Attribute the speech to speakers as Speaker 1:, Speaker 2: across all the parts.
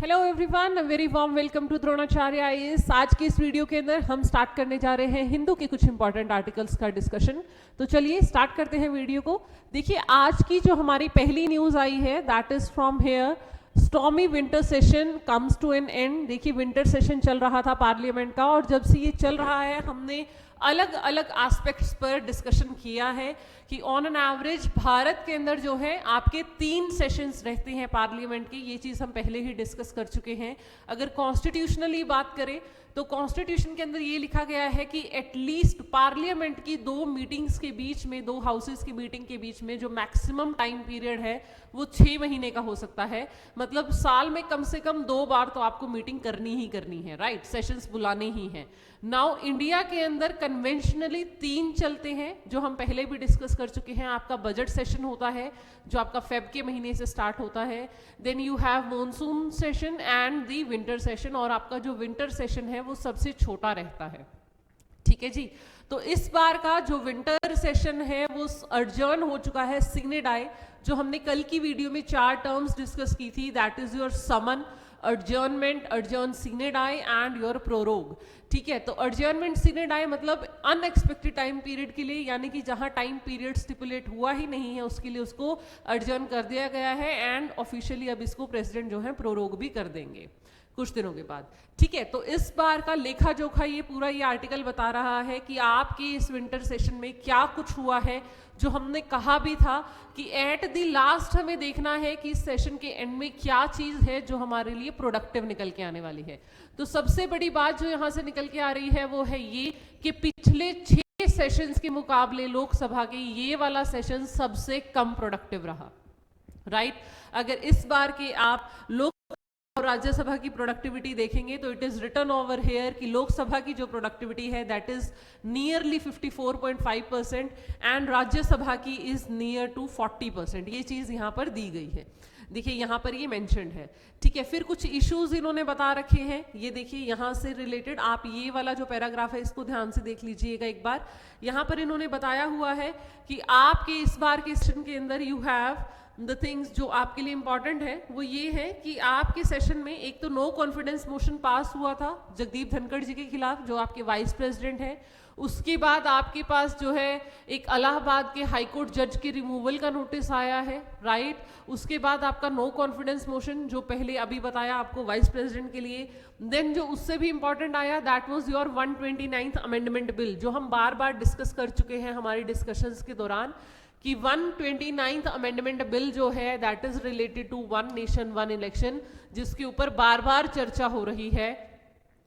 Speaker 1: Hello everyone, very warm welcome to Dronacharya IAS. आज की इस वीडियो के अंदर हम स्टार्ट करने जा रहे हैं हिंदू के कुछ इंपॉर्टेंट आर्टिकल्स का डिस्कशन। तो चलिए स्टार्ट करते हैं वीडियो को। देखिए, आज की जो हमारी पहली न्यूज आई है that is from here, stormy winter session comes to an end. देखिए, विंटर सेशन चल रहा था पार्लियामेंट का, और जब से ये चल रहा है हमने अलग अलग एस्पेक्ट्स पर डिस्कशन किया है कि ऑन एन एवरेज भारत के अंदर जो है आपके 3 सेशंस रहते हैं पार्लियामेंट के। ये चीज़ हम पहले ही डिस्कस कर चुके हैं। अगर कॉन्स्टिट्यूशनली बात करें तो कॉन्स्टिट्यूशन के अंदर ये लिखा गया है कि एटलीस्ट पार्लियामेंट की 2 मीटिंग्स के बीच में, 2 हाउसेस की मीटिंग के बीच में जो मैक्सिमम टाइम पीरियड है वो 6 महीने का हो सकता है। मतलब साल में कम से कम 2 बार तो आपको मीटिंग करनी ही करनी है, राइट? सेशंस बुलाने ही हैं। नाउ इंडिया के अंदर कन्वेंशनली 3 चलते हैं, जो हम पहले भी डिस्कस कर चुके हैं। आपका बजट सेशन होता है जो आपका फेब के महीने से स्टार्ट होता है। Then you have monsoon session and the winter session, और आपका जो विंटर सेशन है वो सबसे छोटा रहता है। ठीक है जी। तो इस बार का जो विंटर सेशन है वो अर्जर्न हो चुका है सिग्ने डाई। जो हमने कल की वीडियो में 4 टर्म्स डिस्कस की थी, that is your summon, adjournment, adjourn sine die and your prorogue। ठीक है, तो adjournment sine die मतलब अनएक्सपेक्टेड टाइम पीरियड के लिए, यानी कि जहां टाइम पीरियड स्टिपुलेट हुआ ही नहीं है उसके लिए उसको adjourn कर दिया गया है, एंड ऑफिशियली अब इसको प्रेसिडेंट जो है प्रोरोग भी कर देंगे कुछ दिनों के बाद। ठीक है, तो इस बार का लेखा जोखा ये पूरा ये आर्टिकल बता रहा है कि आपके इस विंटर सेशन में क्या कुछ हुआ है। जो हमने कहा भी था कि एट द लास्ट हमें देखना है कि इस सेशन के एंड में क्या चीज है जो हमारे लिए प्रोडक्टिव निकल के आने वाली है। तो सबसे बड़ी बात जो यहाँ से निकल के आ रही है वो है ये कि पिछले 6 सेशंस के मुकाबले लोकसभा के ये वाला सेशन सबसे कम प्रोडक्टिव रहा, राइट? अगर इस बार के आप लोक और राज्यसभा की प्रोडक्टिविटी देखेंगे तो it is written over here कि लोकसभा की जो प्रोडक्टिविटी है that is nearly 54.5% and Rajya Sabha की इज नियर टू 40%। ये चीज यहाँ पर दी गई है, देखिए यहाँ पर ये मेंशन्ड है। ठीक है, फिर कुछ इश्यूज इन्होंने बता रखे हैं। ये देखिए यहाँ से रिलेटेड आप ये वाला जो पैराग्राफ है इसको ध्यान से देख लीजिएगा एक बार। यहाँ पर इन्होंने बताया हुआ है कि आपके इस बार के सेशन के अंदर यू हैव द थिंग्स जो आपके लिए इंपॉर्टेंट है वो ये है कि आपके सेशन में एक तो नो कॉन्फिडेंस मोशन पास हुआ था जगदीप धनखड़ जी के खिलाफ, जो आपके वाइस प्रेसिडेंट है। उसके बाद आपके पास जो है एक इलाहाबाद के हाईकोर्ट जज के रिमूवल का नोटिस आया है, राइट? उसके बाद आपका नो कॉन्फिडेंस मोशन जो पहले अभी बताया आपको वाइस प्रेसिडेंट के लिए। देन जो उससे भी इंपॉर्टेंट आया that was your 129th amendment bill, जो हम बार बार डिस्कस कर चुके हैं हमारी डिस्कशंस के दौरान कि 129th अमेंडमेंट बिल जो है that is related to 1 nation 1 election, जिसके ऊपर बार बार चर्चा हो रही है।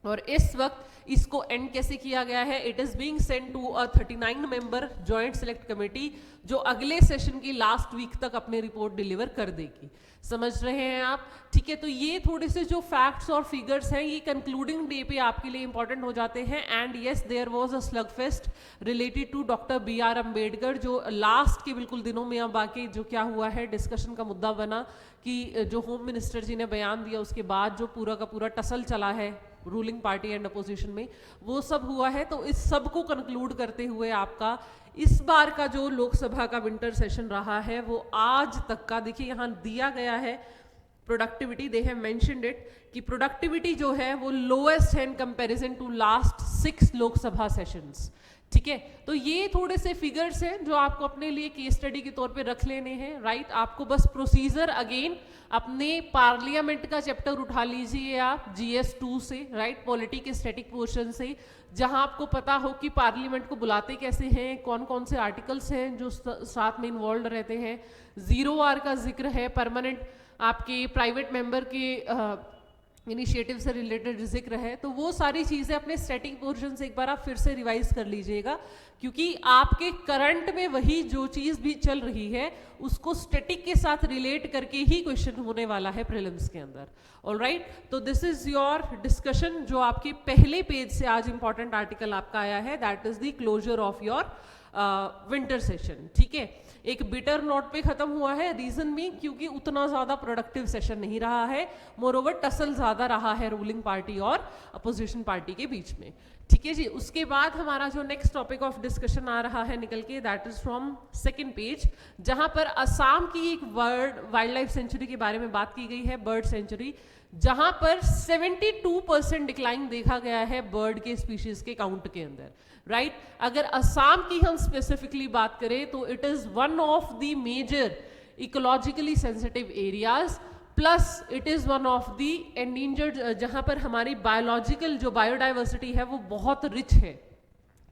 Speaker 1: और इस वक्त इसको एंड कैसे किया गया है, it is being sent to a 39 member joint select committee, जो अगले सेशन की लास्ट वीक तक अपनी रिपोर्ट डिलीवर कर देगी। समझ रहे हैं आप? ठीक है, तो ये थोड़े से जो फैक्ट्स और फिगर्स हैं ये कंक्लूडिंग डे पे आपके लिए इंपॉर्टेंट हो जाते हैं। And yes, there was a slug fest related to doctor BR Ambedkar, जो लास्ट के बिल्कुल दिनों में अब आके जो क्या हुआ है डिस्कशन का मुद्दा बना कि जो होम मिनिस्टर जी ने बयान दिया उसके बाद जो पूरा का पूरा टसल चला है रूलिंग पार्टी एंड अपोजिशन में, वो सब हुआ है। तो इस सब को कंक्लूड करते हुए आपका इस बार का जो लोकसभा का विंटर सेशन रहा है वो आज तक का, देखिए यहाँ दिया गया है productivity, they have mentioned it कि प्रोडक्टिविटी जो है वो लोएस्ट है in comparison to last 6 Lok Sabha sessions. ठीक है, तो ये थोड़े से फिगर्स हैं जो आपको अपने लिए केस स्टडी के तौर पे रख लेने हैं, राइट? आपको बस प्रोसीजर अगेन अपने पार्लियामेंट का चैप्टर उठा लीजिए आप GS2 से, राइट? पॉलिटी के स्टैटिक पोर्शन से, जहां आपको पता हो कि पार्लियामेंट को बुलाते कैसे हैं, कौन कौन से आर्टिकल्स हैं जो साथ में इन्वॉल्व रहते हैं। 0R का जिक्र है, परमानेंट आपके प्राइवेट मेंबर के इनिशिएटिव से रिलेटेड जिक्र है। तो वो सारी चीज़ें अपने स्टैटिक पोर्शन से एक बार आप फिर से रिवाइज कर लीजिएगा, क्योंकि आपके करंट में वही जो चीज़ भी चल रही है उसको स्टैटिक के साथ रिलेट करके ही क्वेश्चन होने वाला है प्रीलिम्स के अंदर। ऑलराइट, तो दिस इज योर डिस्कशन जो आपके पहले पेज से आज इंपॉर्टेंट आर्टिकल आपका आया है, that is the closure of your winter session, ठीक है। एक बिटर नोट पे खत्म हुआ है, रीजन भी क्योंकि उतना ज्यादा प्रोडक्टिव सेशन नहीं रहा है, मोरओवर टसल ज्यादा रहा है रूलिंग पार्टी और अपोजिशन पार्टी के बीच में, ठीक है जी। उसके बाद हमारा जो नेक्स्ट टॉपिक ऑफ डिस्कशन आ रहा है निकल के, that is from second page, जहां पर असम की एक वाइल्ड लाइफ सेंचुरी के बारे में बात की गई है, बर्ड सेंचुरी, जहां पर 72% डिक्लाइन देखा गया है बर्ड के स्पीशीज के काउंट के अंदर, राइट। अगर असम की हम स्पेसिफिकली बात करें तो it is one of the major ecologically sensitive areas, plus it is one of the endangered, जहां पर हमारी बायोलॉजिकल जो बायोडाइवर्सिटी है वो बहुत रिच है,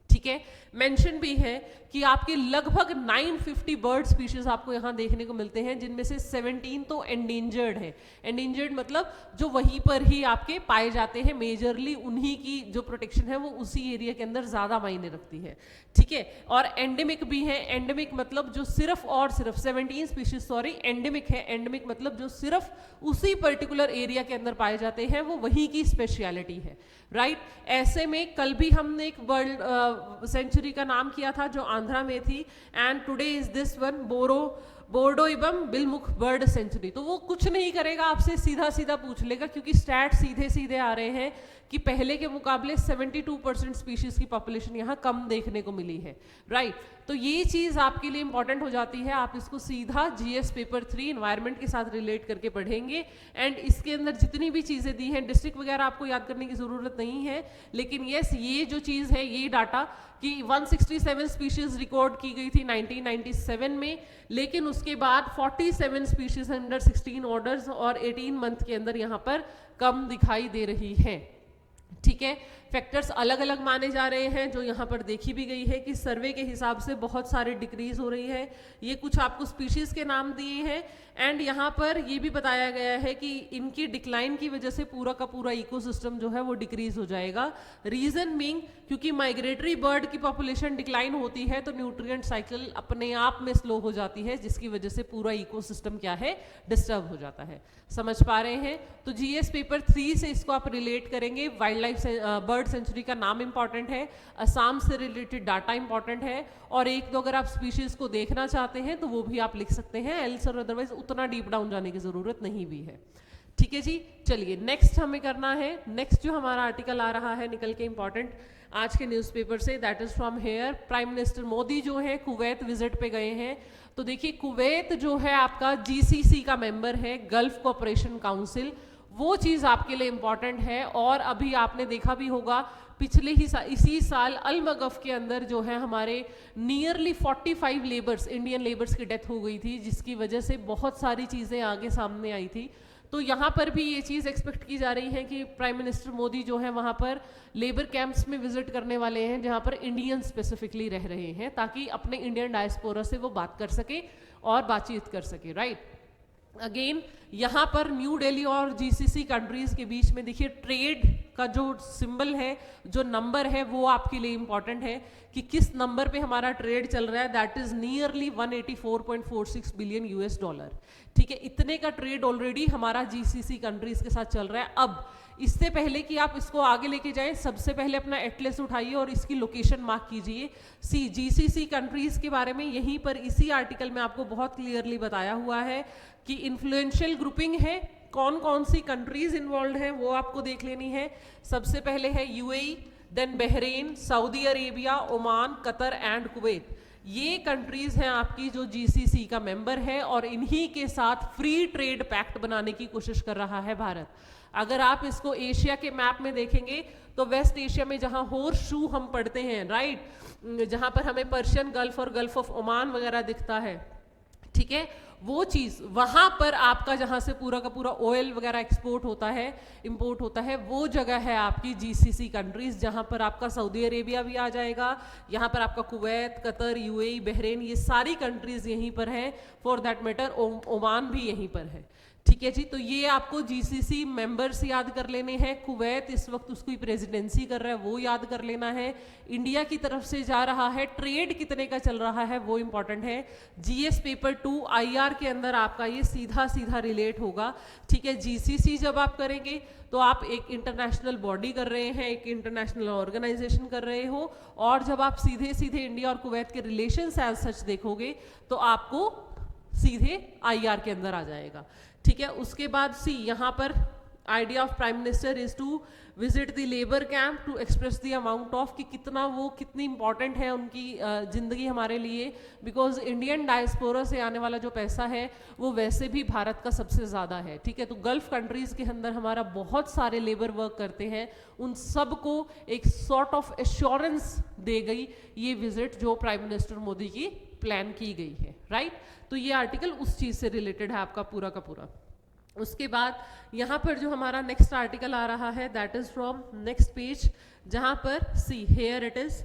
Speaker 1: ठीक है। मेंशन भी है कि आपके लगभग 950 बर्ड स्पीशीज आपको यहाँ देखने को मिलते हैं, जिनमें से 17 तो एंडेंजर्ड है। एंडेंजर्ड मतलब जो वहीं पर ही आपके पाए जाते हैं, मेजरली उन्हीं की जो प्रोटेक्शन है वो उसी एरिया के अंदर ज्यादा मायने रखती है, ठीक है। और एंडेमिक भी है, एंडेमिक मतलब जो सिर्फ और सिर्फ 17 स्पीशीज, सॉरी एंडेमिक है, एंडेमिक मतलब जो सिर्फ उसी पर्टिकुलर एरिया के अंदर पाए जाते हैं, वो वहीं की स्पेशलिटी है, राइट। ऐसे में कल भी हमने एक बर्ड सेंचुरी का नाम किया था जो आंध्रा में थी, and today is this one बोर्डो एवं बिलमुख बर्ड सेंचुरी। तो वो कुछ नहीं करेगा, आपसे सीधा सीधा पूछ लेगा, क्योंकि स्टैट सीधे सीधे आ रहे हैं कि पहले के मुकाबले 72% स्पीशीज की पॉपुलेशन यहाँ कम देखने को मिली है, राइट। तो ये चीज आपके लिए इंपॉर्टेंट हो जाती है, आप इसको सीधा जीएस पेपर 3 एनवायरनमेंट के साथ रिलेट करके पढ़ेंगे, एंड इसके अंदर जितनी भी चीजें दी हैं, डिस्ट्रिक्ट वगैरह आपको याद करने की जरूरत नहीं है, लेकिन यस ये जो चीज है, ये डाटा कि 167 स्पीशीज रिकॉर्ड की गई थी 1997 में, लेकिन उसके बाद 47 स्पीशीज अंडर 16 ऑर्डर्स और 18 मंथ के अंदर यहाँ पर कम दिखाई दे रही है, ठीक है। फैक्टर्स अलग अलग माने जा रहे हैं, जो यहाँ पर देखी भी गई है कि सर्वे के हिसाब से बहुत सारे डिक्रीज हो रही है। ये कुछ आपको स्पीशीज के नाम दिए हैं, एंड यहाँ पर ये भी बताया गया है कि इनकी डिक्लाइन की वजह से पूरा का पूरा इकोसिस्टम जो है वो डिक्रीज हो जाएगा। रीजन बीइंग क्योंकि माइग्रेटरी बर्ड की पॉपुलेशन डिक्लाइन होती है तो न्यूट्रिएंट साइकिल अपने आप में स्लो हो जाती है, जिसकी वजह से पूरा इकोसिस्टम क्या है, डिस्टर्ब हो जाता है। समझ पा रहे हैं? तो जीएस पेपर 3 से इसको आप रिलेट करेंगे। वाइल्ड लाइफ बर्ड सेंचुरी का नाम इंपॉर्टेंट है, असम से रिलेटेड डाटा इंपॉर्टेंट है, और एक दो अगर आप स्पीशीज को देखना चाहते हैं तो वो भी आप लिख सकते हैं, एल्स और अदरवाइज उतना डीप डाउन जाने की जरूरत नहीं भी है, ठीक है जी। चलिए नेक्स्ट हमें करना है, नेक्स्ट जो हमारा आर्टिकल आ रहा है निकल के इंपॉर्टेंट आज के न्यूज़पेपर से, that is from hair. Prime minister Modi जो है कुवैत विजिट पे गए हैं। तो देखिए कुवैत जो है आपका जीसीसी का मेंबर है, गल्फ कोऑपरेशन काउंसिल, वो चीज आपके लिए इंपॉर्टेंट है। और अभी आपने देखा भी होगा पिछले ही इसी साल अलमगफ के अंदर जो है हमारे नियरली 45 लेबर्स, इंडियन लेबर्स की डेथ हो गई थी, जिसकी वजह से बहुत सारी चीजें आगे सामने आई थी। तो यहाँ पर भी ये चीज़ एक्सपेक्ट की जा रही है कि प्राइम मिनिस्टर मोदी जो है वहाँ पर लेबर कैंप्स में विजिट करने वाले हैं जहाँ पर इंडियन स्पेसिफिकली रह रहे हैं, ताकि अपने इंडियन डायस्पोरा से वो बात कर सके और बातचीत कर सके, राइट। अगेन यहाँ पर न्यू दिल्ली और जीसीसी कंट्रीज के बीच में देखिए ट्रेड का जो सिंबल है, जो नंबर है, वो आपके लिए इंपॉर्टेंट है कि किस नंबर पे हमारा ट्रेड चल रहा है। That is nearly 184.46 billion US dollar, ठीक है। इतने का ट्रेड ऑलरेडी हमारा जीसीसी कंट्रीज के साथ चल रहा है। अब इससे पहले कि आप इसको आगे लेके जाएं, सबसे पहले अपना एटलस उठाइए और इसकी लोकेशन मार्क कीजिए। जीसीसी कंट्रीज के बारे में यहीं पर इसी आर्टिकल में आपको बहुत क्लियरली बताया हुआ है कि इन्फ्लुएंशियल ग्रुपिंग है, कौन कौन सी कंट्रीज इन्वॉल्व है वो आपको देख लेनी है। सबसे पहले है UAE, then Bahrain, Saudi Arabia, Oman, Qatar and Kuwait. ये कंट्रीज हैं आपकी जो जीसीसी का मेंबर है, और इन्हीं के साथ फ्री ट्रेड पैक्ट बनाने की कोशिश कर रहा है भारत। अगर आप इसको एशिया के मैप में देखेंगे तो वेस्ट एशिया में जहां हॉर्स शू हम पढ़ते हैं, राइट, जहां पर हमें पर्शियन गल्फ और गल्फ ऑफ ओमान वगैरह दिखता है, ठीक है, वो चीज वहां पर आपका जहां से पूरा का पूरा ऑयल वगैरह एक्सपोर्ट होता है, इंपोर्ट होता है, वो जगह है आपकी जीसीसी कंट्रीज, जहां पर आपका सऊदी अरेबिया भी आ जाएगा, यहाँ पर आपका कुवैत, कतर, यूएई, बहरीन, ये सारी कंट्रीज यहीं पर हैं। फॉर दैट मैटर ओमान भी यहीं पर है, ठीक है जी। तो ये आपको जीसीसी मेंबर्स याद कर लेने हैं। कुवैत इस वक्त उसकी प्रेसिडेंसी कर रहा है, वो याद कर लेना है। इंडिया की तरफ से जा रहा है, ट्रेड कितने का चल रहा है वो इंपॉर्टेंट है। जीएस पेपर 2 आईआर के अंदर आपका ये सीधा सीधा रिलेट होगा। ठीक है, जीसीसी जब आप करेंगे तो आप एक इंटरनेशनल बॉडी कर रहे हैं, एक इंटरनेशनल ऑर्गेनाइजेशन कर रहे हो, और जब आप सीधे सीधे इंडिया और कुवैत के रिलेशंस एज सच देखोगे तो आपको सीधे आईआर के अंदर आ जाएगा। ठीक है, उसके बाद सी यहाँ पर idea of prime minister is to visit the labour camp to express the amount of, कि कितना वो कितनी इंपॉर्टेंट है उनकी जिंदगी हमारे लिए, बिकॉज इंडियन डायस्पोरा से आने वाला जो पैसा है वो वैसे भी भारत का सबसे ज़्यादा है। ठीक है, तो गल्फ कंट्रीज़ के अंदर हमारा बहुत सारे लेबर वर्क करते हैं, उन सबको एक सॉर्ट ऑफ एश्योरेंस दे गई ये विजिट जो प्राइम मिनिस्टर मोदी की प्लान की गई है। राइट, तो ये आर्टिकल उस चीज़ से रिलेटेड है आपका पूरा का पूरा। उसके बाद यहाँ पर जो हमारा नेक्स्ट आर्टिकल आ रहा है that is from next page, जहाँ पर सी हेयर इट इज,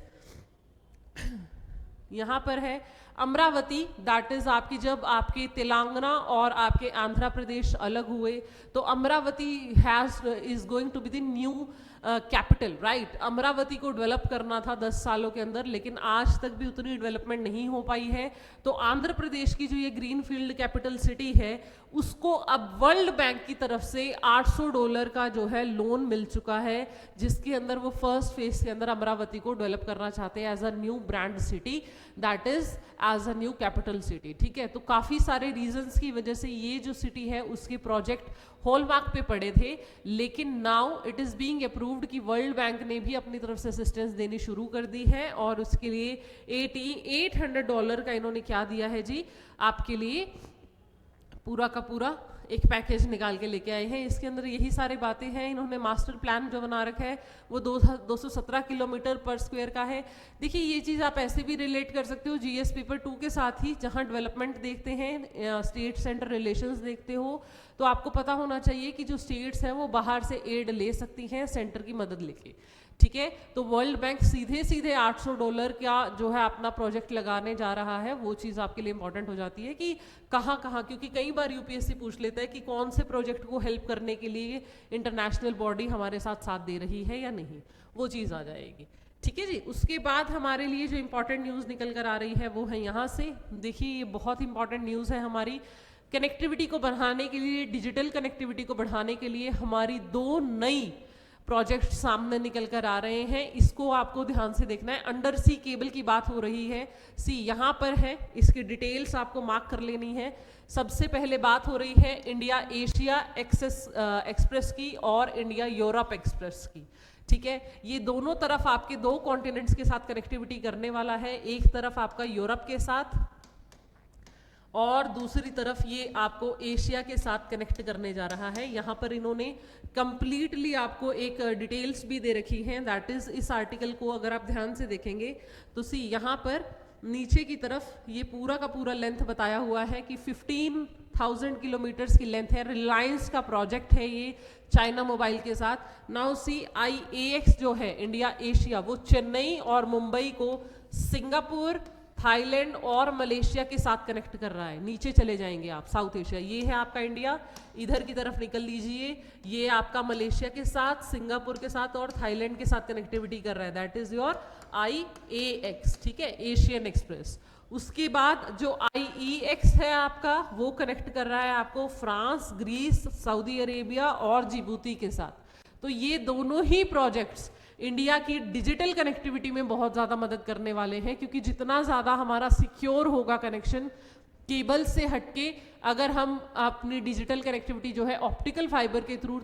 Speaker 1: यहाँ पर है अमरावती, दैट इज आपकी जब आपके तेलंगाना और आपके आंध्र प्रदेश अलग हुए तो Amaravati is going to be the new capital. Right, Amaravati को डेवलप करना था 10 सालों के अंदर, लेकिन आज तक भी उतनी डेवलपमेंट नहीं हो पाई है। तो आंध्र प्रदेश की जो ये ग्रीन फील्ड कैपिटल सिटी है उसको अब वर्ल्ड बैंक की तरफ से $800 का जो है लोन मिल चुका है, जिसके अंदर वो फर्स्ट फेज के अंदर अमरावती को डेवलप करना चाहते हैं as a new brand city, that is as a new capital city. ठीक है, तो काफ़ी सारे रीजंस की वजह से ये जो सिटी है उसके प्रोजेक्ट हॉलमार्क पे पड़े थे, लेकिन now it is being approved कि वर्ल्ड बैंक ने भी अपनी तरफ से असिस्टेंस देनी शुरू कर दी है, और उसके लिए $800 का इन्होंने क्या दिया है जी आपके लिए, पूरा का पूरा एक पैकेज निकाल के लेके आए हैं। इसके अंदर यही सारी बातें हैं। इन्होंने मास्टर प्लान जो बना रखा है वो 217 किलोमीटर पर स्क्वायर का है। देखिए ये चीज़ आप ऐसे भी रिलेट कर सकते हो जीएस पेपर 2 के साथ ही, जहां डेवलपमेंट देखते हैं, स्टेट सेंटर रिलेशंस देखते हो, तो आपको पता होना चाहिए कि जो स्टेट्स हैं वो बाहर से एड ले सकती हैं सेंटर की मदद लेके। ठीक है, तो वर्ल्ड बैंक सीधे सीधे $800 का जो है अपना प्रोजेक्ट लगाने जा रहा है, वो चीज़ आपके लिए इंपॉर्टेंट हो जाती है कि कहाँ कहाँ, क्योंकि कई बार यूपीएससी पूछ लेता है कि कौन से प्रोजेक्ट को हेल्प करने के लिए इंटरनेशनल बॉडी हमारे साथ साथ दे रही है या नहीं, वो चीज़ आ जाएगी। ठीक है जी, उसके बाद हमारे लिए जो इंपॉर्टेंट न्यूज़ निकल कर आ रही है वो है यहाँ से। देखिए ये बहुत इंपॉर्टेंट न्यूज़ है हमारी कनेक्टिविटी को बढ़ाने के लिए, डिजिटल कनेक्टिविटी को बढ़ाने के लिए हमारी 2 नई प्रोजेक्ट सामने निकल कर आ रहे हैं। इसको आपको ध्यान से देखना है। अंडर सी केबल की बात हो रही है, सी यहाँ पर है, इसकी डिटेल्स आपको मार्क कर लेनी है। सबसे पहले बात हो रही है इंडिया एशिया एक्सप्रेस की और इंडिया यूरोप एक्सप्रेस की। ठीक है, ये दोनों तरफ आपके 2 कॉन्टिनेंट्स के साथ कनेक्टिविटी करने वाला है, एक तरफ आपका यूरोप के साथ और दूसरी तरफ ये आपको एशिया के साथ कनेक्ट करने जा रहा है। यहाँ पर इन्होंने कंप्लीटली आपको एक डिटेल्स भी दे रखी हैं, दैट इज इस आर्टिकल को अगर आप ध्यान से देखेंगे तो सी यहाँ पर नीचे की तरफ ये पूरा का पूरा लेंथ बताया हुआ है कि 15,000 किलोमीटर्स की लेंथ है। रिलायंस का प्रोजेक्ट है ये चाइना मोबाइल के साथ। नाउ सी IAX जो है इंडिया एशिया, वो चेन्नई और मुंबई को सिंगापुर, थाईलैंड और मलेशिया के साथ कनेक्ट कर रहा है। नीचे चले जाएंगे आप, साउथ एशिया, ये है आपका इंडिया, इधर की तरफ निकल लीजिए, ये आपका मलेशिया के साथ, सिंगापुर के साथ और थाईलैंड के साथ कनेक्टिविटी कर रहा है, दैट इज योर IAX। ठीक है, एशियन एक्सप्रेस। उसके बाद जो IEX है आपका, वो कनेक्ट कर रहा है आपको फ्रांस, ग्रीस, सऊदी अरेबिया और जिबूती के साथ। तो ये दोनों ही प्रोजेक्ट्स इंडिया की डिजिटल कनेक्टिविटी में बहुत ज़्यादा मदद करने वाले हैं, क्योंकि जितना ज़्यादा हमारा सिक्योर होगा कनेक्शन केबल से हटके, अगर हम अपनी डिजिटल कनेक्टिविटी जो है ऑप्टिकल फाइबर के थ्रू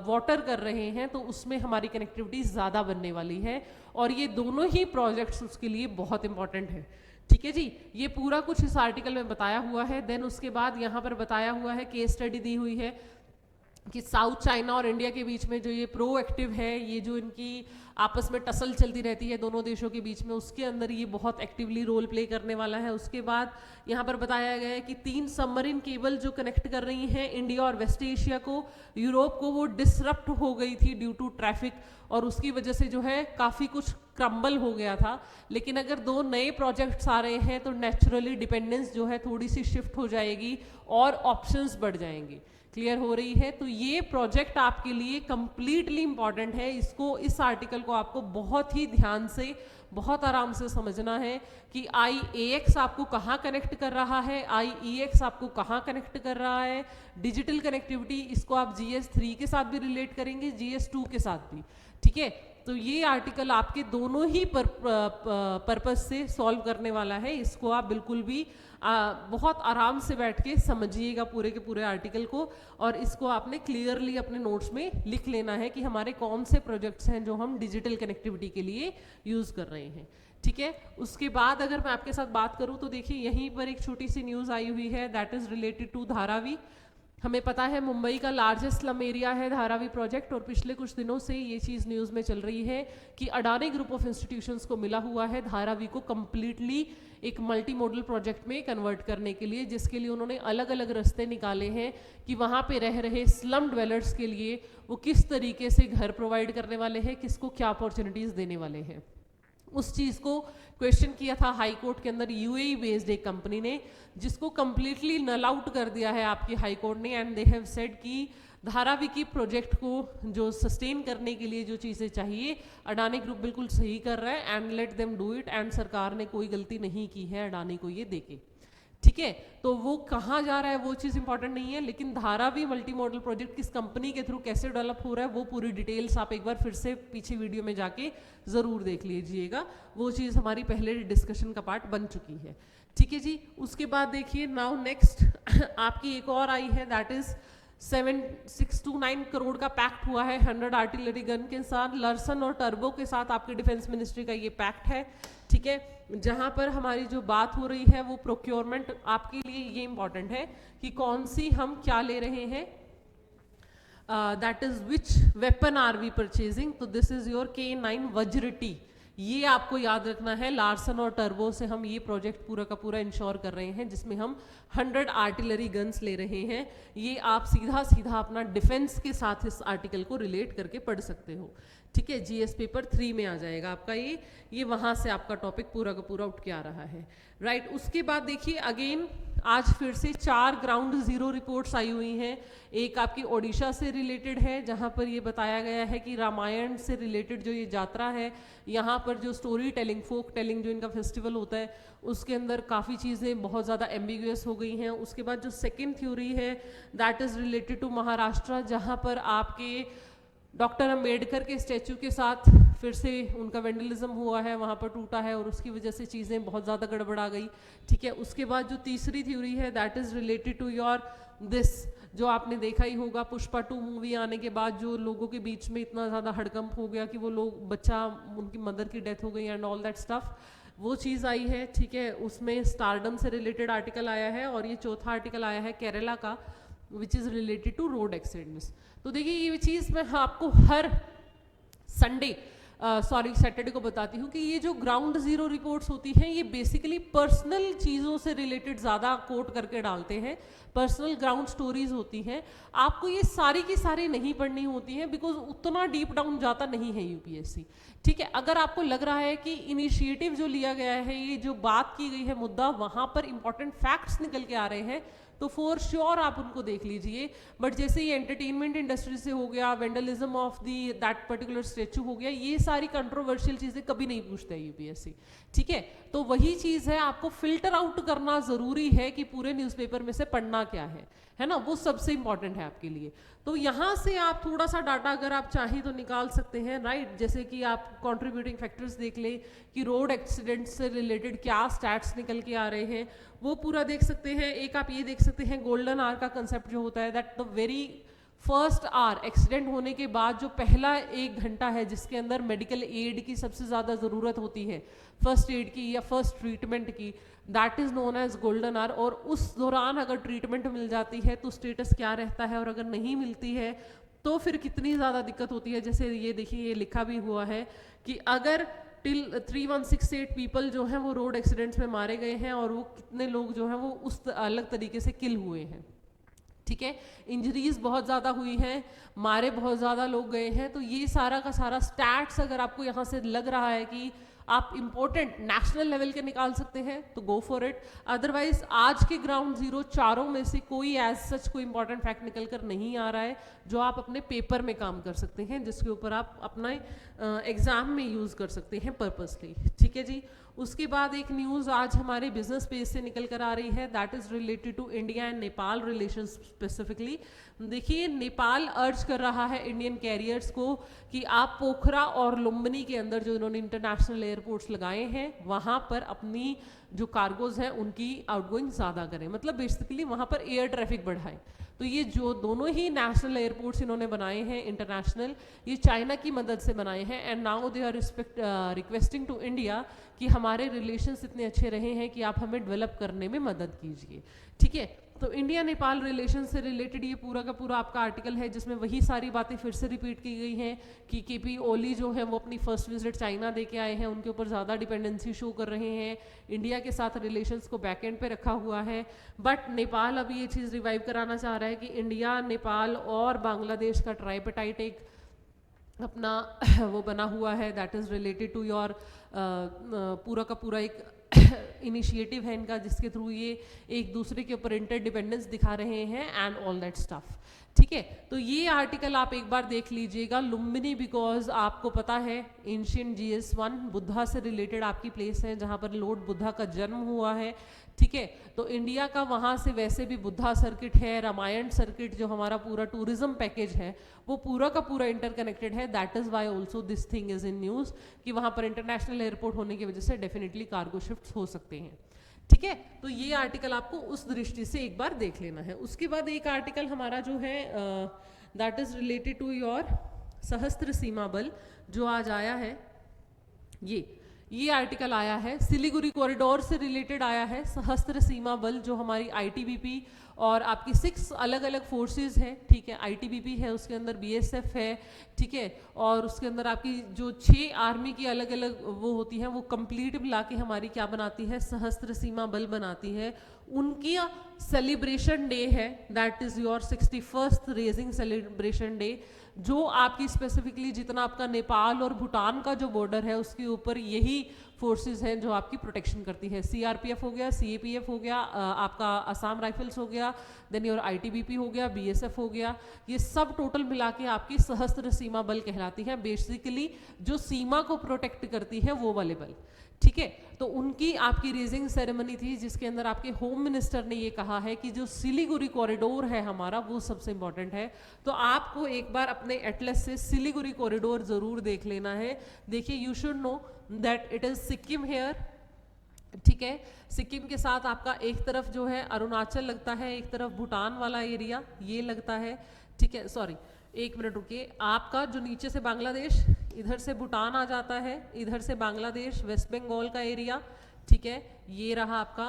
Speaker 1: वाटर कर रहे हैं, तो उसमें हमारी कनेक्टिविटी ज़्यादा बनने वाली है, और ये दोनों ही प्रोजेक्ट्स उसके लिए बहुत इंपॉर्टेंट है। ठीक है जी, ये पूरा कुछ इस आर्टिकल में बताया हुआ है। देन उसके बाद यहाँ पर बताया हुआ है, केस स्टडी दी हुई है कि साउथ चाइना और इंडिया के बीच में जो ये प्रोएक्टिव है, ये जो इनकी आपस में टसल चलती रहती है दोनों देशों के बीच में, उसके अंदर ये बहुत एक्टिवली रोल प्ले करने वाला है। उसके बाद यहाँ पर बताया गया है कि 3 सबमरीन केबल जो कनेक्ट कर रही हैं इंडिया और वेस्ट एशिया को यूरोप को, वो डिसरप्ट हो गई थी ड्यू टू ट्रैफिक, और उसकी वजह से जो है काफ़ी कुछ क्रम्बल हो गया था, लेकिन अगर 2 नए प्रोजेक्ट्स आ रहे हैं तो नेचुरली डिपेंडेंस जो है थोड़ी सी शिफ्ट हो जाएगी और ऑप्शंस बढ़ जाएंगे। क्लियर हो रही है? तो ये प्रोजेक्ट आपके लिए कंप्लीटली इंपॉर्टेंट है। इसको, इस आर्टिकल को आपको बहुत ही ध्यान से, बहुत आराम से समझना है कि IAX आपको कहाँ कनेक्ट कर रहा है, IEX आपको कहाँ कनेक्ट कर रहा है। डिजिटल कनेक्टिविटी, इसको आप GS3 के साथ भी रिलेट करेंगे, GS2 के साथ भी, ठीक है। तो ये आर्टिकल आपके दोनों ही पर्पस से सॉल्व करने वाला है। इसको आप बिल्कुल भी बहुत आराम से बैठ के समझिएगा पूरे के पूरे आर्टिकल को, और इसको आपने क्लियरली अपने नोट्स में लिख लेना है कि हमारे कौन से प्रोजेक्ट्स हैं जो हम डिजिटल कनेक्टिविटी के लिए यूज़ कर रहे हैं, ठीक है। उसके बाद अगर मैं आपके साथ बात करूं तो देखिए यहीं पर एक छोटी सी न्यूज़ आई हुई है, that is related to Dharavi. हमें पता है मुंबई का लार्जेस्ट स्लम एरिया है धारावी प्रोजेक्ट, और पिछले कुछ दिनों से ये चीज़ न्यूज़ में चल रही है कि अडानी ग्रुप ऑफ इंस्टीट्यूशंस को मिला हुआ है धारावी को कम्प्लीटली एक मल्टी मॉडल प्रोजेक्ट में कन्वर्ट करने के लिए, जिसके लिए उन्होंने अलग अलग रास्ते निकाले हैं कि वहाँ पे रह रहे स्लम ड्वेलर्स के लिए वो किस तरीके से घर प्रोवाइड करने वाले हैं, किसको क्या अपॉर्चुनिटीज़ देने वाले हैं। उस चीज़ को क्वेश्चन किया था हाई कोर्ट के अंदर UAE बेस्ड एक कंपनी ने, जिसको कम्प्लीटली नल आउट कर दिया है आपकी हाई कोर्ट ने, एंड दे हैव सेड कि धारावी की प्रोजेक्ट को जो सस्टेन करने के लिए जो चीज़ें चाहिए अडानी ग्रुप बिल्कुल सही कर रहा है, and let them do it, and सरकार ने कोई गलती नहीं की है अडानी को ये देके, ठीक है। तो वो कहाँ जा रहा है वो चीज़ इंपॉर्टेंट नहीं है, लेकिन धारावी मल्टी मॉडल प्रोजेक्ट किस कंपनी के थ्रू कैसे डेवलप हो रहा है वो पूरी डिटेल्स आप एक बार फिर से पीछे वीडियो में जाके ज़रूर देख लीजिएगा। वो चीज़ हमारी पहले डिस्कशन का पार्ट बन चुकी है, ठीक है जी। उसके बाद देखिए नाउ नेक्स्ट आपकी एक और आई है, दैट इज़ 7629 करोड़ का पैक्ट हुआ है 100 आर्टिलरी गन के साथ, लर्सन और टर्बो के साथ आपके डिफेंस मिनिस्ट्री का ये पैक्ट है, ठीक है। जहां पर हमारी जो बात हो रही है वो प्रोक्योरमेंट, आपके लिए ये इंपॉर्टेंट है कि कौन सी हम क्या ले रहे हैं, that is which weapon are we purchasing. तो this is your K9 Vajra T, ये आपको याद रखना है। लार्सन और टर्बो से हम ये प्रोजेक्ट पूरा का पूरा इंश्योर कर रहे हैं, जिसमें हम 100 आर्टिलरी गन्स ले रहे हैं। ये आप सीधा सीधा अपना डिफेंस के साथ इस आर्टिकल को रिलेट करके पढ़ सकते हो, ठीक है। GS पेपर 3 में आ जाएगा आपका ये वहाँ से आपका टॉपिक पूरा का पूरा उठ के आ रहा है, राइट। उसके बाद देखिए अगेन आज फिर से 4 ग्राउंड ज़ीरो रिपोर्ट्स आई हुई हैं। एक आपकी ओडिशा से रिलेटेड है, जहाँ पर ये बताया गया है कि रामायण से रिलेटेड जो ये यात्रा है, यहाँ पर जो स्टोरी टेलिंग, फोक टेलिंग जो इनका फेस्टिवल होता है, उसके अंदर काफ़ी चीज़ें बहुत ज़्यादा एम्बिगुअस हो गई हैं। उसके बाद जो सेकेंड थ्योरी है that is related to Maharashtra, जहाँ पर आपके डॉक्टर अम्बेडकर के स्टैचू के साथ फिर से उनका वेंडलिज्म हुआ है, वहाँ पर टूटा है और उसकी वजह से चीज़ें बहुत ज़्यादा गड़बड़ा गई, ठीक है। उसके बाद जो तीसरी थ्योरी है that is related to your this, जो आपने देखा ही होगा पुष्पा 2 मूवी आने के बाद जो लोगों के बीच में इतना ज़्यादा हड़कंप हो गया कि वो लोग, बच्चा, उनकी मदर की डेथ हो गई एंड ऑल दैट स्टफ, वो चीज़ आई है, ठीक है। उसमें स्टारडम से रिलेटेड आर्टिकल आया है, और ये चौथा आर्टिकल आया है केरला का which is related to road accidents. तो देखिए ये चीज़ मैं आपको हर संडे सैटरडे को बताती हूँ कि ये जो ग्राउंड ज़ीरो रिपोर्ट्स होती हैं ये बेसिकली पर्सनल चीज़ों से रिलेटेड ज़्यादा कोट करके डालते हैं, पर्सनल ग्राउंड स्टोरीज होती हैं। आपको ये सारी की सारी नहीं पढ़नी होती हैं, बिकॉज उतना डीप डाउन जाता नहीं है UPSC, ठीक है। अगर आपको लग रहा है कि इनिशिएटिव जो लिया गया है, ये जो बात की गई है मुद्दा, वहाँ पर इंपॉर्टेंट फैक्ट्स निकल के आ रहे हैं, तो फॉर श्योर आप उनको देख लीजिए। बट जैसे ये एंटरटेनमेंट इंडस्ट्री से हो गया, vandalism of the that particular statue हो गया, ये सारी कंट्रोवर्शियल चीज़ें कभी नहीं पूछता है UPSC, ठीक है। तो वही चीज़ है, आपको फिल्टर आउट करना ज़रूरी है कि पूरे न्यूज़पेपर में से पढ़ना क्या है ना, वो सबसे इंपॉर्टेंट है आपके लिए। तो यहाँ से आप थोड़ा सा डाटा अगर आप चाहें तो निकाल सकते हैं, राइट। जैसे कि आप कंट्रीब्यूटिंग फैक्टर्स देख लें कि रोड एक्सीडेंट से रिलेटेड क्या स्टैट्स निकल के आ रहे हैं, वो पूरा देख सकते हैं। एक आप ये देख सकते हैं गोल्डन आवर का कंसेप्ट जो होता है, that the very first hour accident होने के बाद जो पहला 1 घंटा है जिसके अंदर मेडिकल एड की सबसे ज़्यादा ज़रूरत होती है, फर्स्ट एड की या फर्स्ट ट्रीटमेंट की, that is known as golden hour. और उस दौरान अगर ट्रीटमेंट मिल जाती है तो स्टेटस क्या रहता है, और अगर नहीं मिलती है तो फिर कितनी ज़्यादा दिक्कत होती है। जैसे ये देखिए, ये लिखा भी हुआ है कि अगर टिल 3168 पीपल जो हैं वो रोड एक्सीडेंट्स में मारे गए हैं, और वो कितने लोग जो हैं वो उस अलग तरीके से किल हुए हैं, ठीक है। इंजरीज बहुत ज़्यादा हुई हैं, मारे बहुत ज़्यादा लोग गए हैं, तो ये सारा का सारा स्टैट्स अगर आपको यहाँ से लग रहा है कि आप इम्पोर्टेंट नेशनल लेवल के निकाल सकते हैं तो गो फॉर इट। अदरवाइज आज के ग्राउंड जीरो चारों में से कोई एज सच कोई इंपॉर्टेंट फैक्ट निकल कर नहीं आ रहा है जो आप अपने पेपर में काम कर सकते हैं, जिसके ऊपर आप अपना एग्जाम में यूज़ कर सकते हैं पर्पसली। ठीक है जी। उसके बाद एक न्यूज़ आज हमारे बिजनेस पेज से निकल कर आ रही है, that is related to India and Nepal relation specifically. देखिए, नेपाल अर्ज कर रहा है इंडियन कैरियर्स को कि आप पोखरा और लुम्बिनी के अंदर जो इन्होंने इंटरनेशनल एयरपोर्ट्स लगाए हैं वहाँ पर अपनी जो कार्गोज हैं उनकी आउटगोइंग ज़्यादा करें, मतलब बेसिकली वहाँ पर एयर ट्रैफिक बढ़ाएं। तो ये जो दोनों ही नेशनल एयरपोर्ट्स इन्होंने बनाए हैं इंटरनेशनल, ये चाइना की मदद से बनाए हैं, and now they are requesting to India कि हमारे रिलेशंस इतने अच्छे रहे हैं कि आप हमें डेवलप करने में मदद कीजिए। ठीक है, तो इंडिया नेपाल रिलेशन से रिलेटेड ये पूरा का पूरा आपका आर्टिकल है जिसमें वही सारी बातें फिर से रिपीट की गई हैं कि केपी ओली जो है वो अपनी फर्स्ट विजिट चाइना दे के आए हैं, उनके ऊपर ज़्यादा डिपेंडेंसी शो कर रहे हैं, इंडिया के साथ रिलेशंस को बैक एंड पे रखा हुआ है। बट नेपाल अभी ये चीज़ रिवाइव कराना चाह रहा है कि इंडिया, नेपाल और बांग्लादेश का ट्राइपेटाइट एक अपना वो बना हुआ है, that is related to your पूरा का पूरा एक इनिशिएटिव है इनका, जिसके थ्रू ये एक दूसरे के ऊपर इंटरडिपेंडेंस दिखा रहे हैं एंड ऑल दैट स्टफ। ठीक है, तो ये आर्टिकल आप एक बार देख लीजिएगा। लुम्बिनी बिकॉज आपको पता है एंशियंट GS1 बुद्धा से रिलेटेड आपकी प्लेस है जहाँ पर लॉर्ड बुद्धा का जन्म हुआ है। ठीक है, तो इंडिया का वहाँ से वैसे भी बुद्धा सर्किट है, रामायण सर्किट जो हमारा पूरा टूरिज्म पैकेज है वो पूरा का पूरा इंटरकनेक्टेड है। That is why also this thing is in news कि वहाँ पर इंटरनेशनल एयरपोर्ट होने की वजह से डेफिनेटली कार्गो शिफ्ट्स हो सकते हैं। ठीक है, तो ये आर्टिकल आपको उस दृष्टि से एक बार देख लेना है। उसके बाद एक आर्टिकल हमारा जो है that is related to your Sashastra Seema बल जो आज आया है, ये आर्टिकल आया है सिलीगुड़ी कॉरिडोर से रिलेटेड आया है। सहस्त्र सीमा बल जो हमारी ITBP और आपकी 6 अलग अलग फोर्सेस हैं। ठीक है, ITBP है, उसके अंदर BSF है। ठीक है, और उसके अंदर आपकी जो 6 आर्मी की अलग अलग वो होती हैं वो कंप्लीट मिला के हमारी क्या बनाती है, सहस्त्र सीमा बल बनाती है। उनकी सेलिब्रेशन डे है, that is your 61st raising celebration day, जो आपकी स्पेसिफिकली जितना आपका नेपाल और भूटान का जो बॉर्डर है उसके ऊपर यही फोर्सेस हैं जो आपकी प्रोटेक्शन करती है। CRPF हो गया, CAPF हो गया, आपका असम राइफल्स हो गया, देन योर ITBP हो गया, BSF हो गया, ये सब टोटल मिला के आपकी सहस्त्र सीमा बल कहलाती है। बेसिकली जो सीमा को प्रोटेक्ट करती है वो वाले बल। ठीक है, तो उनकी आपकी रेजिंग सेरेमनी थी जिसके अंदर आपके होम मिनिस्टर ने ये कहा है कि जो सिलीगुड़ी कॉरिडोर है हमारा वो सबसे इंपॉर्टेंट है। तो आपको एक बार अपने एटलस से सिलीगुड़ी कॉरिडोर जरूर देख लेना है। देखिए, you should know that it is Sikkim here. ठीक है, सिक्किम के साथ आपका एक तरफ जो है अरुणाचल लगता है, एक तरफ भूटान वाला एरिया ये लगता है। ठीक है, सॉरी एक मिनट रुकिए, आपका जो नीचे से बांग्लादेश, इधर से भूटान आ जाता है, इधर से बांग्लादेश, वेस्ट बंगाल का एरिया। ठीक है, ये रहा आपका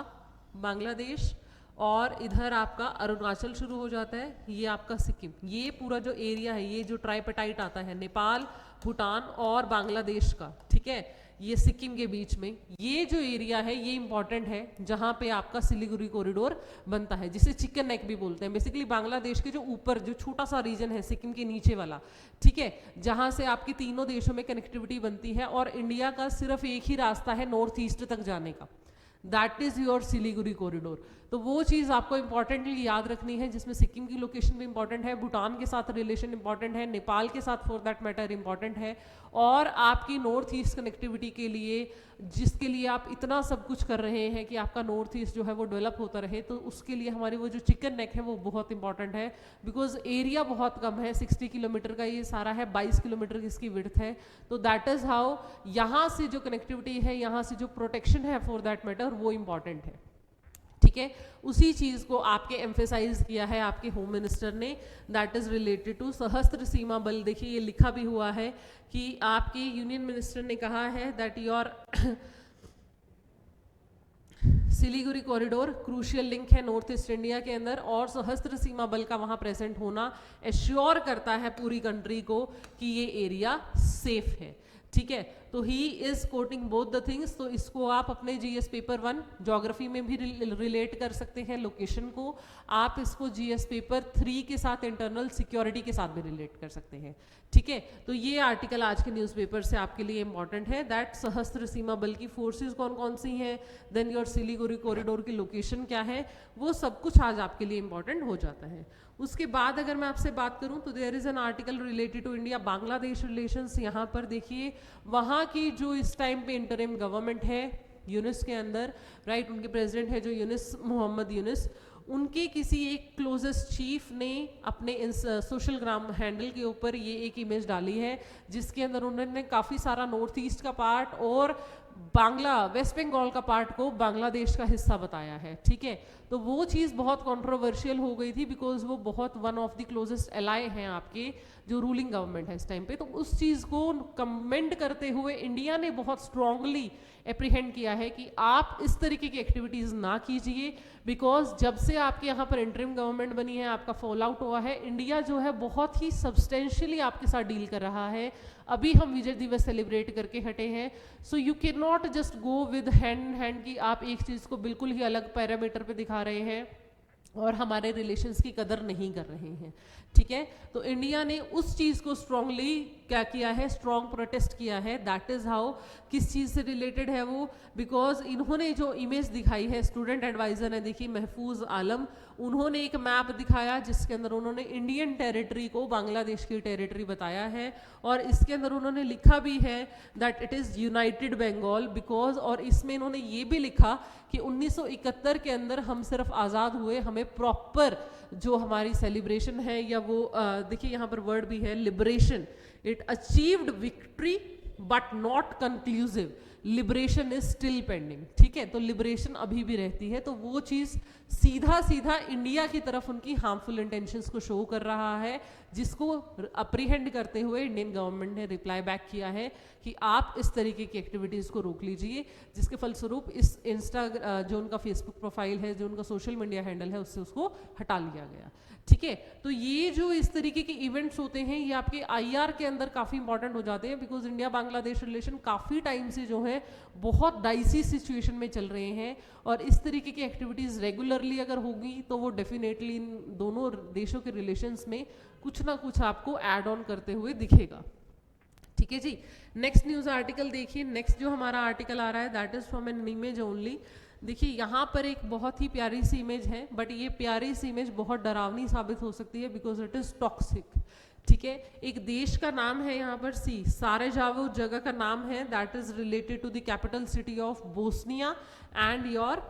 Speaker 1: बांग्लादेश और इधर आपका अरुणाचल शुरू हो जाता है, ये आपका सिक्किम। ये पूरा जो एरिया है, ये जो ट्राइपेटाइट आता है नेपाल, भूटान और बांग्लादेश का, ठीक है, ये सिक्किम के बीच में ये जो एरिया है ये इंपॉर्टेंट है जहां पे आपका सिलीगुड़ी कॉरिडोर बनता है, जिसे चिकन नेक भी बोलते हैं। बेसिकली बांग्लादेश के जो ऊपर जो छोटा सा रीजन है सिक्किम के नीचे वाला, ठीक है, जहां से आपकी तीनों देशों में कनेक्टिविटी बनती है और इंडिया का सिर्फ एक ही रास्ता है नॉर्थ ईस्ट तक जाने का, that is your Siliguri corridor. तो वो चीज़ आपको इंपॉर्टेंटली याद रखनी है, जिसमें सिक्किम की लोकेशन भी इंपॉर्टेंट है, भूटान के साथ रिलेशन इंपॉर्टेंट है, नेपाल के साथ फॉर दैट मैटर इंपॉर्टेंट है, और आपकी नॉर्थ ईस्ट कनेक्टिविटी के लिए जिसके लिए आप इतना सब कुछ कर रहे हैं कि आपका नॉर्थ ईस्ट जो है वो डेवलप होता रहे, तो उसके लिए हमारी वो जो चिकन नेक है वो बहुत इंपॉर्टेंट है। बिकॉज एरिया बहुत कम है, 60 किलोमीटर का ये सारा है, 22 किलोमीटर की इसकी विड्थ है। तो दैट इज़ हाउ यहाँ से जो कनेक्टिविटी है, यहाँ से जो प्रोटेक्शन है फॉर दैट मैटर, वो इंपॉर्टेंट है। ठीक है, उसी चीज़ को आपके एम्फेसाइज किया है आपके होम मिनिस्टर ने, दैट इज़ रिलेटेड टू सहस्त्र सीमा बल। देखिए ये लिखा भी हुआ है कि आपके यूनियन मिनिस्टर ने कहा है that your Siliguri corridor crucial link है नॉर्थ ईस्ट इंडिया के अंदर, और सहस्त्र सीमा बल का वहाँ प्रेजेंट होना एश्योर करता है पूरी कंट्री को कि ये एरिया सेफ है। ठीक है, तो he is coating both the things. तो इसको आप अपने जीएस पेपर 1 ज्योग्राफी में भी रिलेट कर सकते हैं लोकेशन को, आप इसको जीएस पेपर 3 के साथ इंटरनल सिक्योरिटी के साथ भी रिलेट कर सकते हैं, ठीक है। तो ये आर्टिकल आज के न्यूज़पेपर से आपके लिए इंपॉर्टेंट है, दैट सहस्त्र सीमा बल की फोर्सेस कौन कौन सी हैं, देन योर सिलीगुड़ी कॉरिडोर की लोकेशन क्या है, वो सब कुछ आज आपके लिए इंपॉर्टेंट हो जाता है। उसके बाद अगर मैं आपसे बात करूं तो there is an article related to India Bangladesh relations. यहाँ पर देखिए वहाँ की जो इस टाइम पे इंटरिम गवर्नमेंट है यूनिस के अंदर, राइट, उनके प्रेसिडेंट है जो यूनिस मोहम्मद यूनिस, उनके किसी एक क्लोजेस्ट चीफ ने अपने सोशल ग्राम हैंडल के ऊपर ये एक इमेज डाली है जिसके अंदर उन्होंने काफ़ी सारा नॉर्थ ईस्ट का पार्ट और वेस्ट बंगाल का पार्ट को बांग्लादेश का हिस्सा बताया है, ठीक है। तो वो चीज़ बहुत कंट्रोवर्शियल हो गई थी बिकॉज वो बहुत one of the closest ally हैं आपके जो रूलिंग गवर्नमेंट है इस टाइम पे। तो उस चीज़ को कमेंट करते हुए इंडिया ने बहुत स्ट्रांगली एप्रीहेंड किया है कि आप इस तरीके की एक्टिविटीज़ ना कीजिए, बिकॉज जब से आपके यहाँ पर इंटरिम गवर्नमेंट बनी है, आपका फॉल आउट हुआ है, इंडिया जो है बहुत ही सब्सटेंशियली आपके साथ डील कर रहा है। अभी हम विजय दिवस सेलिब्रेट करके हटे हैं, so you can not just go with hand in hand कि आप एक चीज़ को बिल्कुल ही अलग पैरामीटर पे दिखा रहे हैं और हमारे रिलेशंस की कदर नहीं कर रहे हैं, ठीक है। तो इंडिया ने उस चीज़ को स्ट्रांगली क्या किया है, स्ट्रांग प्रोटेस्ट किया है, दैट इज़ हाउ। किस चीज़ से रिलेटेड है वो, बिकॉज इन्होंने जो इमेज दिखाई है, स्टूडेंट एडवाइज़र ने देखी, महफूज आलम, उन्होंने एक मैप दिखाया जिसके अंदर उन्होंने इंडियन टेरिटरी को बांग्लादेश की टेरिटरी बताया है और इसके अंदर उन्होंने लिखा भी है that it is united Bengal because, और इसमें इन्होंने ये भी लिखा कि 1971 के अंदर हम सिर्फ आज़ाद हुए, हमें प्रॉपर जो हमारी सेलिब्रेशन है या वो देखिए यहाँ पर वर्ड भी है liberation, it achieved victory but not conclusive, liberation is still pending, ठीक है। तो लिबरेशन अभी भी रहती है, तो वो चीज़ सीधा सीधा इंडिया की तरफ उनकी हार्मफुल इंटेंशंस को शो कर रहा है, जिसको अप्रीहेंड करते हुए इंडियन गवर्नमेंट ने रिप्लाई बैक किया है कि आप इस तरीके की एक्टिविटीज़ को रोक लीजिए, जिसके फलस्वरूप इस जो उनका फेसबुक प्रोफाइल है, जो उनका सोशल मीडिया हैंडल है, उससे उसको हटा लिया गया, ठीक है। तो ये जो इस तरीके के इवेंट्स होते हैं ये आपके आईआर के अंदर काफ़ी इंपॉर्टेंट हो जाते हैं, बिकॉज इंडिया बांग्लादेश रिलेशन काफ़ी टाइम से जो है बहुत डाइसी सिचुएशन में चल रहे हैं और इस तरीके की एक्टिविटीज़ रेगुलरली अगर होगी तो वो डेफिनेटली इन दोनों देशों के रिलेशंस में कुछ ना कुछ आपको ऐड ऑन करते हुए दिखेगा, ठीक है जी। नेक्स्ट न्यूज़ आर्टिकल देखिए, नेक्स्ट जो हमारा आर्टिकल आ रहा है that is from an image only. देखिए यहाँ पर एक बहुत ही प्यारी सी इमेज है, बट ये प्यारी सी इमेज बहुत डरावनी साबित हो सकती है बिकॉज इट इज़ टॉक्सिक, ठीक है। एक देश का नाम है यहाँ पर साराजेवो जगह का नाम है, that is related to the capital city of Bosnia and your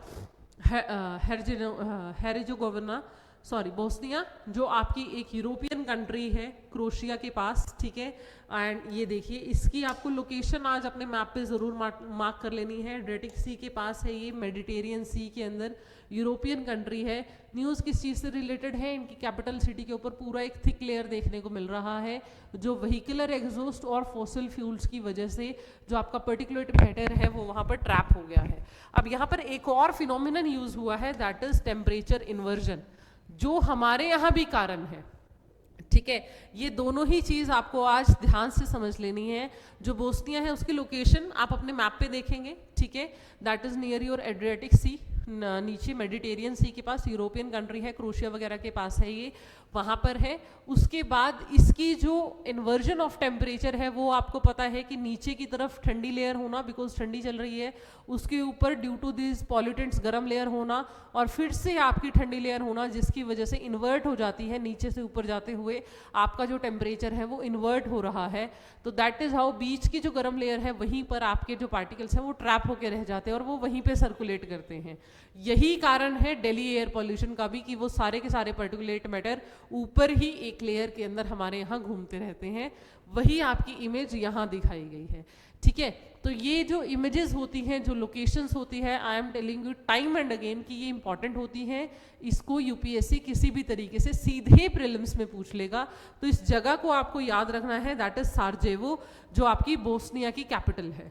Speaker 1: Herzegovina, sorry Bosnia, जो आपकी एक यूरोपियन कंट्री है क्रोशिया के पास, ठीक है। एंड ये देखिए इसकी आपको लोकेशन आज अपने मैप पे ज़रूर मार्क कर लेनी है, एड्रियाटिक सी के पास है ये, मेडिटेरियन सी के अंदर यूरोपियन कंट्री है। न्यूज़ किस चीज़ से रिलेटेड है, इनकी कैपिटल सिटी के ऊपर पूरा एक थिक लेयर देखने को मिल रहा है जो व्हीकुलर एग्जॉस्ट और फॉसिल फ्यूल्स की वजह से जो आपका पर्टिकुलेट मैटर है वो वहाँ पर ट्रैप हो गया है। अब यहाँ पर एक और फिनोमिनन यूज़ हुआ है दैट इज़ टेम्परेचर इन्वर्जन, जो हमारे यहाँ भी कारण है, ठीक है। ये दोनों ही चीज़ आपको आज ध्यान से समझ लेनी है। जो बोस्निया है उसकी लोकेशन आप अपने मैप पे देखेंगे, ठीक है, that is near your Adriatic sea, नीचे मेडिटेरियन सी के पास, यूरोपियन कंट्री है, क्रोशिया वगैरह के पास है, ये वहाँ पर है। उसके बाद इसकी जो इन्वर्जन ऑफ टेम्परेचर है वो आपको पता है कि नीचे की तरफ ठंडी लेयर होना बिकॉज ठंडी चल रही है, उसके ऊपर ड्यू टू दिस पॉल्यूटेंट्स गर्म लेयर होना और फिर से आपकी ठंडी लेयर होना, जिसकी वजह से इन्वर्ट हो जाती है, नीचे से ऊपर जाते हुए आपका जो टेम्परेचर है वो इन्वर्ट हो रहा है। तो दैट इज़ हाउ बीच की जो गर्म लेयर है वहीं पर आपके जो पार्टिकल्स हैं वो ट्रैप होकर रह जाते हैं और वो वहीं पे सर्कुलेट करते हैं। यही कारण है दिल्ली एयर पॉल्यूशन का भी कि वो सारे के सारे पर्टिकुलेट मैटर ऊपर ही एक लेयर के अंदर हमारे यहाँ घूमते रहते हैं। वही आपकी इमेज यहाँ दिखाई गई है, ठीक है। तो ये जो इमेजेस होती हैं, जो लोकेशंस होती है, I am telling you time and again कि ये इंपॉर्टेंट होती हैं। इसको यूपीएससी किसी भी तरीके से सीधे प्रीलिम्स में पूछ लेगा, तो इस जगह को आपको याद रखना है, दैट इज साराजेवो, जो आपकी बोस्निया की कैपिटल है,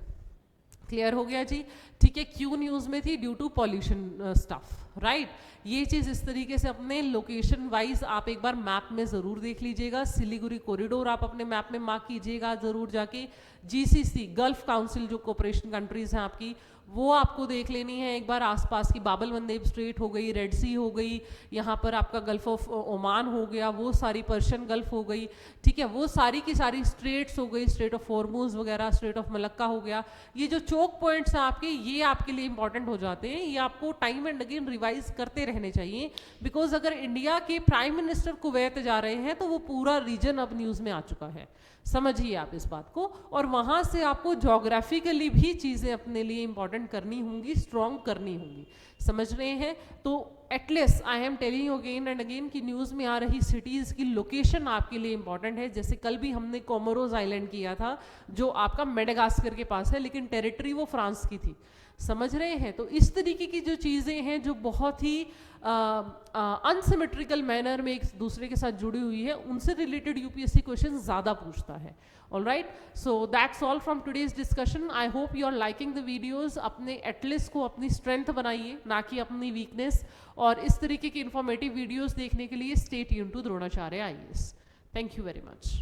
Speaker 1: क्लियर हो गया जी, ठीक है। क्यू न्यूज़ में थी due to pollution stuff, right. ये चीज़ इस तरीके से अपने लोकेशन वाइज आप एक बार मैप में ज़रूर देख लीजिएगा। सिलीगुड़ी कॉरिडोर आप अपने मैप में मार्क कीजिएगा ज़रूर जाके। जीसीसी गल्फ काउंसिल जो कोऑपरेशन कंट्रीज़ हैं आपकी, वो आपको देख लेनी है एक बार। आसपास की बाबल मंदेब स्ट्रेट हो गई, रेड सी हो गई, यहाँ पर आपका गल्फ ऑफ ओमान हो गया, वो सारी पर्शियन गल्फ हो गई, ठीक है। वो सारी की सारी स्ट्रेट्स हो गई, स्ट्रेट ऑफ हॉर्मुज़ वगैरह, स्ट्रेट ऑफ मलक्का हो गया। ये जो चोक पॉइंट्स हैं आपके, ये आपके लिए इंपॉर्टेंट हो जाते हैं। ये आपको टाइम एंड अगेन रिवाइज करते रहने चाहिए, बिकॉज अगर इंडिया के प्राइम मिनिस्टर कुवैत जा रहे हैं तो वो पूरा रीजन अब न्यूज़ में आ चुका है, समझिए आप इस बात को। और वहाँ से आपको जोग्राफिकली भी चीज़ें अपने लिए इंपॉर्टेंट करनी होंगी, स्ट्रॉन्ग करनी होंगी, समझ रहे हैं। तो at least I am telling you again and again कि न्यूज़ में आ रही सिटीज़ की लोकेशन आपके लिए इंपॉर्टेंट है। जैसे कल भी हमने कोमोरोज आइलैंड किया था, जो आपका मेडागास्कर के पास है, लेकिन टेरिटरी वो फ्रांस की थी, समझ रहे हैं। तो इस तरीके की जो चीज़ें हैं जो बहुत ही अनसिमेट्रिकल मैनर में एक दूसरे के साथ जुड़ी हुई है, उनसे रिलेटेड यूपीएससी क्वेश्चन ज़्यादा पूछता है। All right, so that's all from today's discussion. I hope you are liking the videos. अपने एटलीस्ट को अपनी स्ट्रेंथ बनाइए, ना कि अपनी वीकनेस। और इस तरीके की इंफॉर्मेटिव वीडियोज़ देखने के लिए stay tuned to Dronacharya IAS। Thank you very much.